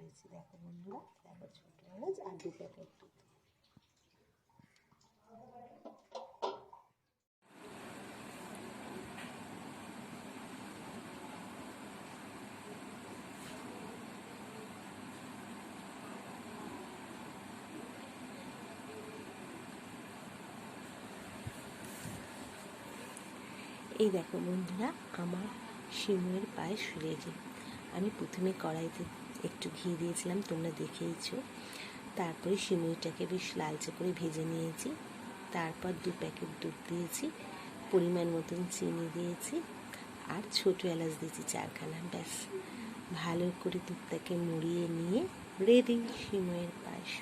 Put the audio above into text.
দিয়েছি। দেখো বন্ধুরা, দেখো ছোট এলাচ আর 2 প্যাকেট দুধ। এই দেখো বন্ধুরা, আমার সিমুয়ের পায়েস রেডি। আমি প্রথমে কড়াইতে একটু ঘি দিয়েছিলাম, তোমরা দেখেইছো। তারপরে সিমুইটাকে বেশ লালচে করে ভেজে নিয়েছি। তারপর 2 প্যাকেট দুধ দিয়েছি, পরিমাণ মতন চিনি দিয়েছি, আর ছোটো এলাচ দিয়েছি 4খানা। ব্যাস ভালো করে দুধটাকে মুড়িয়ে নিয়ে রেডি সিমুয়ের পায়েস।